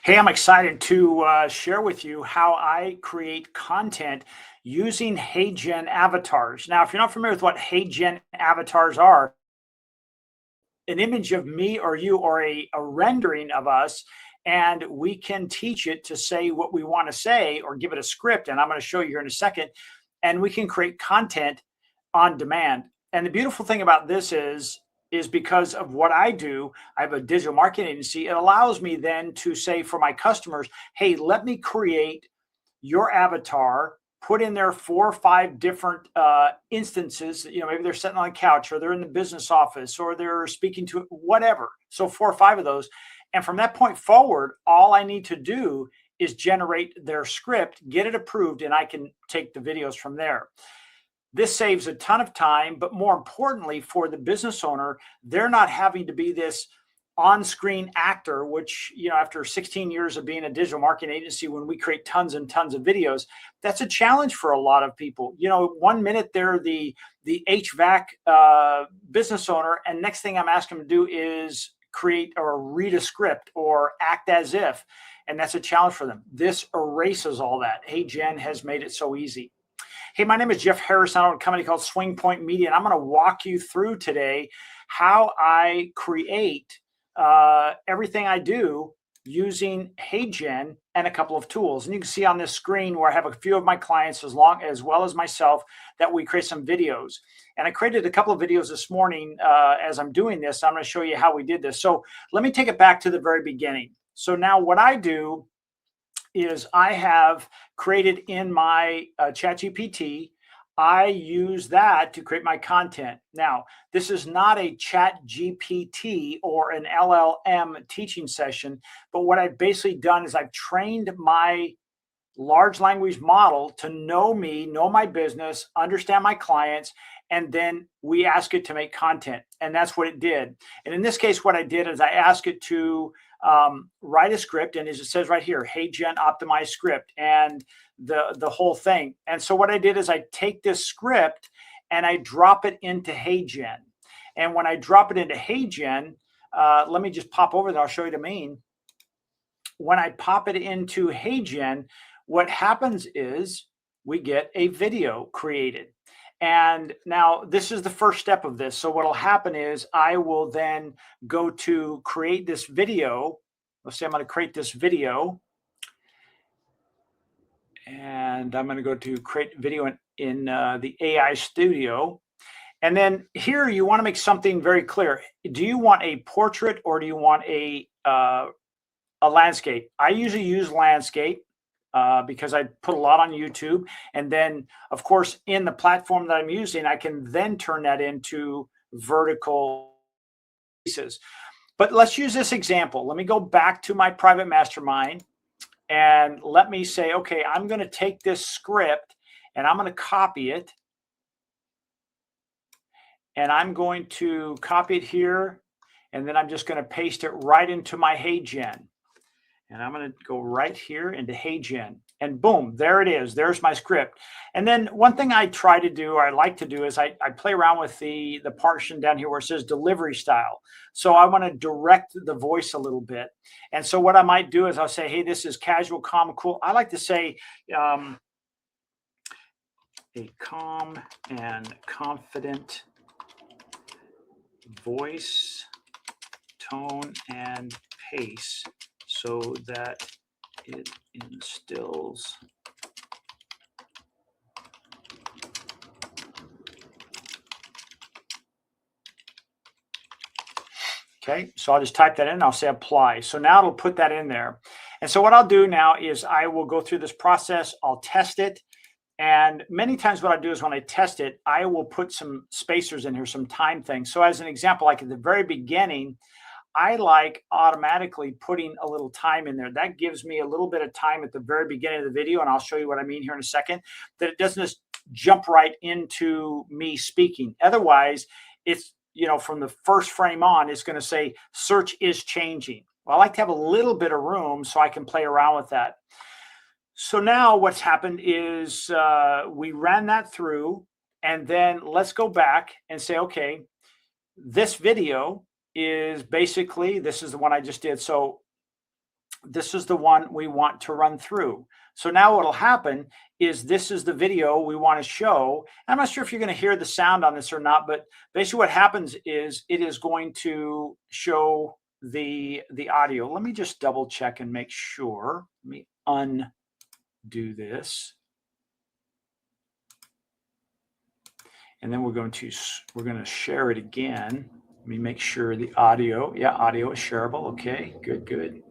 Hey, I'm excited to share with you how I create content using HeyGen avatars. Now, if you're not familiar with what HeyGen avatars are, an image of me or you or a rendering of us, and we can teach it to say what we want to say or give it a script. And I'm going to show you here in a second. And we can create content on demand. And the beautiful thing about this is because of what I do, I have a digital marketing agency. It allows me then to say for my customers, hey, let me create your avatar, put in there 4 or 5 different instances. Maybe they're sitting on a couch, or they're in the business office, or they're speaking to whatever. So 4 or 5 of those. And from that point forward, all I need to do is generate their script, get it approved, and I can take the videos from there. This saves a ton of time, but more importantly for the business owner, they're not having to be this on-screen actor, which, after 16 years of being a digital marketing agency, when we create tons and tons of videos, that's a challenge for a lot of people. 1 minute they're the HVAC business owner, and next thing I'm asking them to do is create or read a script or act as if, and that's a challenge for them. This erases all that. HeyGen has made it so easy. Hey, my name is Jeff Harris. I own a company called Swing Point Media, and I'm going to walk you through today how I create everything I do using HeyGen and a couple of tools. And you can see on this screen where I have a few of my clients as well as myself that we create some videos. And I created a couple of videos this morning as I'm doing this. I'm going to show you how we did this. So let me take it back to the very beginning. So now what I do is I have created in my ChatGPT, I use that to create my content. Now, this is not a ChatGPT or an LLM teaching session, but what I've basically done is I've trained my large language model to know me, know my business, understand my clients, and then we ask it to make content. And that's what it did. And in this case, what I did is I asked it to write a script, and as it says right here, HeyGen optimized script, and the whole thing. And so what I did is I take this script and I drop it into HeyGen. And when I drop it into HeyGen, let me just pop over there. I'll show you the main. When I pop it into HeyGen, what happens is we get a video created. And now this is the first step of this. So what will happen is I will then go to create this video. Let's say I'm going to create this video. And I'm going to go to create video in the AI studio. And then here you want to make something very clear. Do you want a portrait or do you want a landscape? I usually use landscape. Because I put a lot on YouTube. And then, of course, in the platform that I'm using, I can then turn that into vertical pieces. But let's use this example. Let me go back to my private mastermind and let me say, okay, I'm going to take this script and I'm going to copy it. And I'm going to copy it here. And then I'm just going to paste it right into my HeyGen. And I'm going to go right here into HeyGen, and boom, there it is. There's my script. And then one thing I try to do, or I like to do, is I play around with the portion down here where it says delivery style. So I want to direct the voice a little bit. And so what I might do is I'll say, hey, this is casual, calm, cool. I like to say a calm and confident voice, tone, and pace, so that it instills okay. So I'll just type that in and I'll say apply. So now it'll put that in there. And so what I'll do now is I will go through this process. I'll test it. And many times what I do is when I test it, I will put some spacers in here, some time things. So as an example, like at the very beginning, I like automatically putting a little time in there. That gives me a little bit of time at the very beginning of the video, and I'll show you what I mean here in a second, that it doesn't just jump right into me speaking. Otherwise, it's, from the first frame on, it's going to say search is changing. Well, I like to have a little bit of room so I can play around with that. So now what's happened is we ran that through, and then let's go back and say, okay, this video is basically, this is the one I just did. So this is the one we want to run through. So now what'll happen is this is the video we want to show. I'm not sure if you're going to hear the sound on this or not, but basically what happens is it is going to show the audio. Let me just double check and make sure. Let me undo this. And then we're going to share it again. Let me make sure the audio, yeah, audio is shareable. Okay, good, good.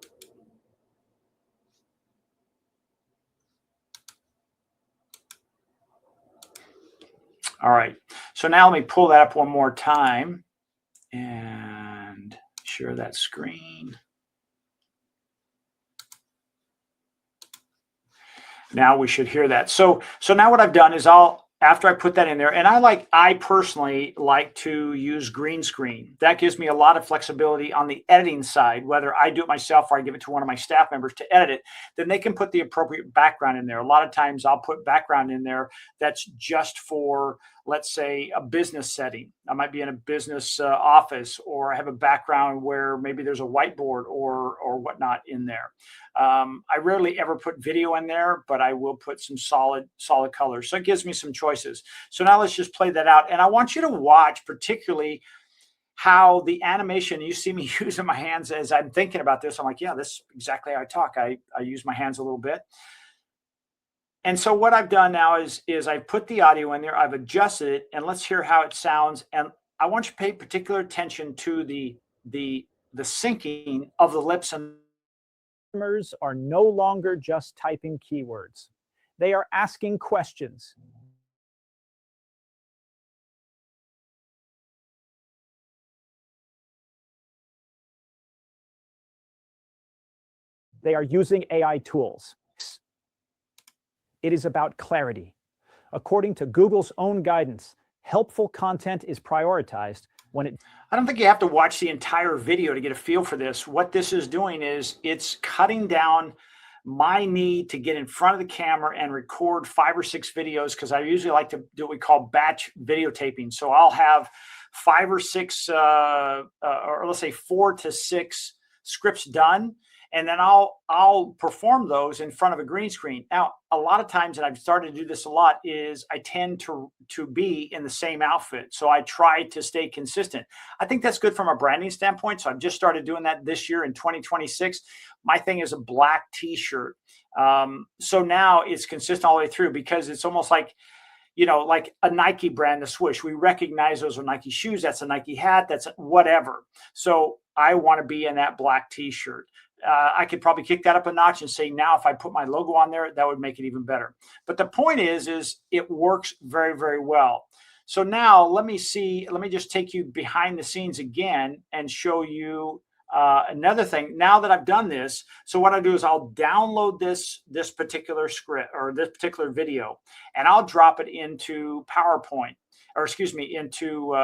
All right, so now let me pull that up one more time and share that screen. Now we should hear that. So now what I've done is after I put that in there, and I personally like to use green screen. That gives me a lot of flexibility on the editing side, whether I do it myself or I give it to one of my staff members to edit it, then they can put the appropriate background in there. A lot of times I'll put background in there that's just for, let's say, a business setting. I might be in a business office, or I have a background where maybe there's a whiteboard or whatnot in there. I rarely ever put video in there, but I will put some solid colors. So it gives me some choices. So now let's just play that out. And I want you to watch particularly how the animation, you see me using my hands as I'm thinking about this. I'm like, yeah, this is exactly how I talk. I use my hands a little bit. And so what I've done now is I've put the audio in there, I've adjusted it, and let's hear how it sounds. And I want you to pay particular attention to the syncing of the lips. And customers are no longer just typing keywords. They are asking questions. They are using AI tools. It is about clarity. According to Google's own guidance, helpful content is prioritized when it... I don't think you have to watch the entire video to get a feel for this. What this is doing is it's cutting down my need to get in front of the camera and record 5 or 6 videos, because I usually like to do what we call batch videotaping. So I'll have 5 or 6, or let's say 4 to 6 scripts done, and then I'll perform those in front of a green screen. Now, a lot of times, and I've started to do this a lot, is I tend to be in the same outfit. So I try to stay consistent. I think that's good from a branding standpoint. So I've just started doing that this year in 2026. My thing is a black t-shirt. So now it's consistent all the way through, because it's almost like, you know, like a Nike brand, the swoosh. We recognize those are Nike shoes. That's a Nike hat. That's whatever. So I want to be in that black t-shirt. I could probably kick that up a notch and say, now if I put my logo on there, that would make it even better. But the point is it works very, very well. So now let me just take you behind the scenes again and show you another thing. Now that I've done this, so what I do is I'll download this particular script or this particular video, and I'll drop it into PowerPoint, or excuse me, into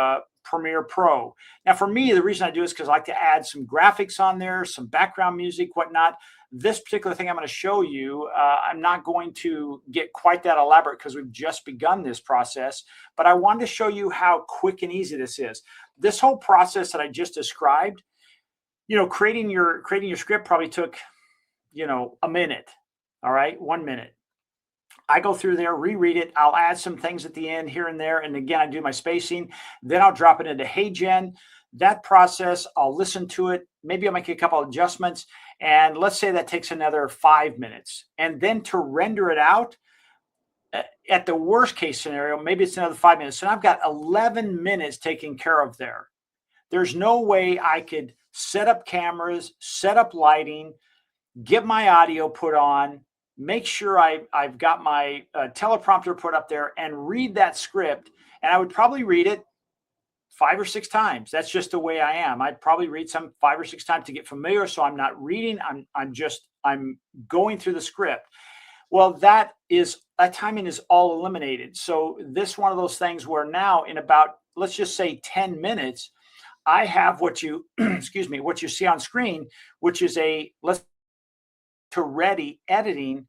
Premiere Pro. Now, for me, the reason I do is because I like to add some graphics on there, some background music, whatnot. This particular thing I'm going to show you, I'm not going to get quite that elaborate because we've just begun this process, but I wanted to show you how quick and easy this is. This whole process that I just described, you know, creating your script probably took, you know, a minute. All right, 1 minute. I go through there, reread it. I'll add some things at the end here and there. And again, I do my spacing. Then I'll drop it into HeyGen. That process, I'll listen to it. Maybe I'll make a couple of adjustments. And let's say that takes another 5 minutes. And then to render it out, at the worst case scenario, maybe it's another 5 minutes. So I've got 11 minutes taken care of there. There's no way I could set up cameras, set up lighting, get my audio put on, make sure I've got my teleprompter put up there and read that script. And I would probably read it 5 or 6 times. That's just the way I am. I'd probably read some 5 or 6 times to get familiar. So I'm not reading, I'm going through the script. Well, that timing is all eliminated. So this one of those things where now in about, let's just say 10 minutes, I have what you, excuse me, what you see on screen, which is to ready editing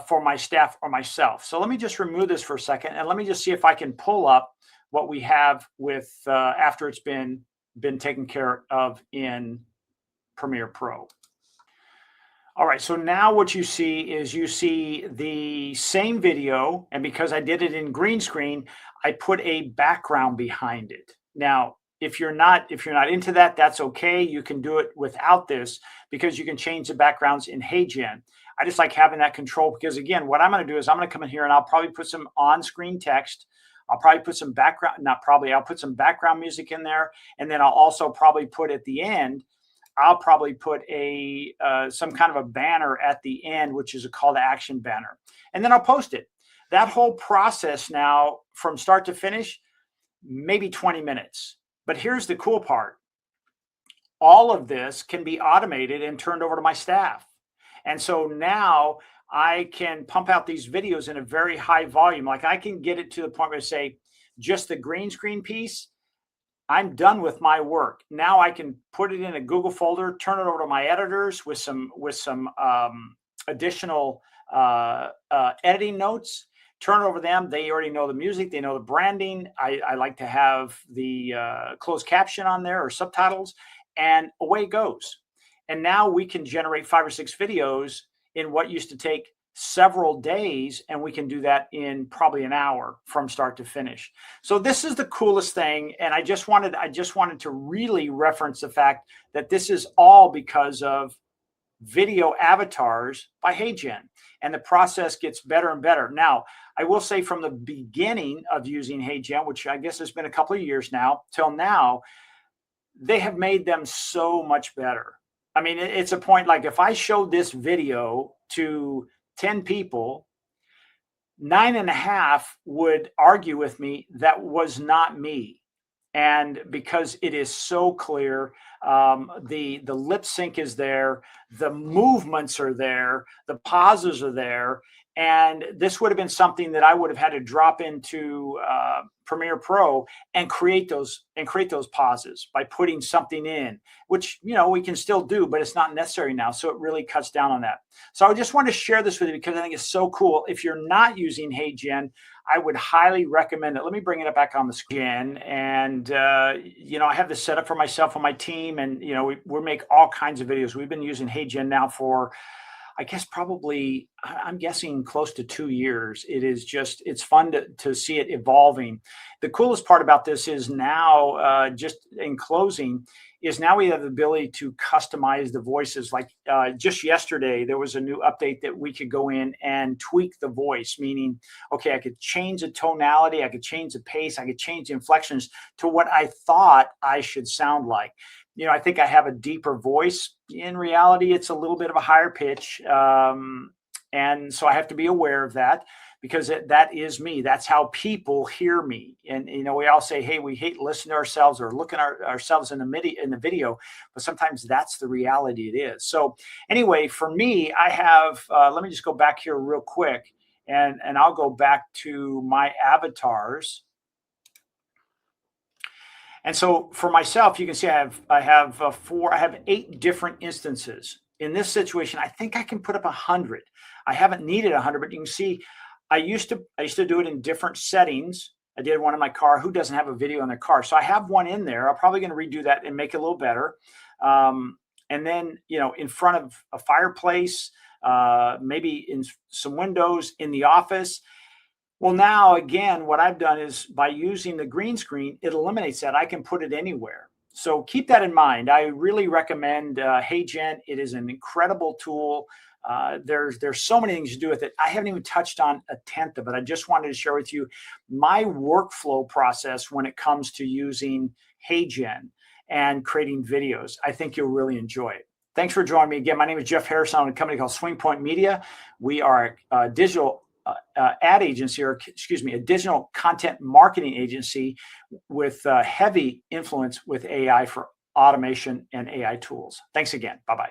for my staff or myself. So let me just remove this for a second, and let me just see if I can pull up what we have with after it's been taken care of in Premiere Pro. All right, so now what you see is you see the same video, and because I did it in green screen, I put a background behind it. Now, if you're not into that, that's okay. You can do it without this because you can change the backgrounds in HeyGen. I just like having that control because again, what I'm going to do is I'm going to come in here and I'll probably put some on-screen text. I'll probably put some background, not probably, I'll put some background music in there, and then I'll also probably put at the end I'll probably put a some kind of a banner at the end, which is a call to action banner, and then I'll post it. That whole process now, from start to finish, maybe 20 minutes. But here's the cool part: all of this can be automated and turned over to my staff, and so now I can pump out these videos in a very high volume. Like I can get it to the point where I say, just the green screen piece, I'm done with my work. Now I can put it in a Google folder, turn it over to my editors with some additional editing notes. Turn it over to them. They already know the music. They know the branding. I like to have the closed caption on there or subtitles, and away it goes. And now we can generate 5 or 6 videos in what used to take several days, and we can do that in probably an hour from start to finish. So this is the coolest thing, and I just wanted to really reference the fact that this is all because of video avatars by HeyGen, and the process gets better and better. Now, I will say from the beginning of using HeyGen, which I guess has been a couple of years now, till now, they have made them so much better. I mean, it's a point like if I showed this video to 10 people, 9.5 would argue with me that was not me. And because it is so clear, the lip sync is there, the movements are there, the pauses are there, and this would have been something that I would have had to drop into Premiere Pro and create those pauses by putting something in, which we can still do, but it's not necessary now. So it really cuts down on that. So I just want to share this with you because I think it's so cool. If you're not using HeyGen, I would highly recommend it. Let me bring it back on the screen. And, I have this set up for myself and my team, and, we make all kinds of videos. We've been using HeyGen now for, I guess, probably, I'm guessing close to 2 years. It's fun to see it evolving. The coolest part about this is now, just in closing, is now we have the ability to customize the voices. Like just yesterday, there was a new update that we could go in and tweak the voice, meaning, okay, I could change the tonality, I could change the pace, I could change the inflections to what I thought I should sound like. I think I have a deeper voice. In reality, it's a little bit of a higher pitch. And so I have to be aware of that because that is me. That's how people hear me. And, we all say, hey, we hate listening to ourselves or looking at ourselves in the video, but sometimes that's the reality it is. So anyway, for me, I have, let me just go back here real quick and I'll go back to my avatars. And so for myself, you can see I have 8 different instances. In this situation, I think I can put up 100. I haven't needed 100, but you can see I used to do it in different settings. I did one in my car. Who doesn't have a video in their car? So I have one in there. I'm probably going to redo that and make it a little better. And then, in front of a fireplace, maybe in some windows in the office. Well, now, again, what I've done is by using the green screen, it eliminates that. I can put it anywhere. So keep that in mind. I really recommend HeyGen. It is an incredible tool. There's so many things to do with it. I haven't even touched on a tenth of it. I just wanted to share with you my workflow process when it comes to using HeyGen and creating videos. I think you'll really enjoy it. Thanks for joining me again. My name is Jeff Harrison. I'm a company called Swing Point Media. We are a digital ad agency, or excuse me, a digital content marketing agency with heavy influence with AI for automation and AI tools. Thanks again. Bye-bye.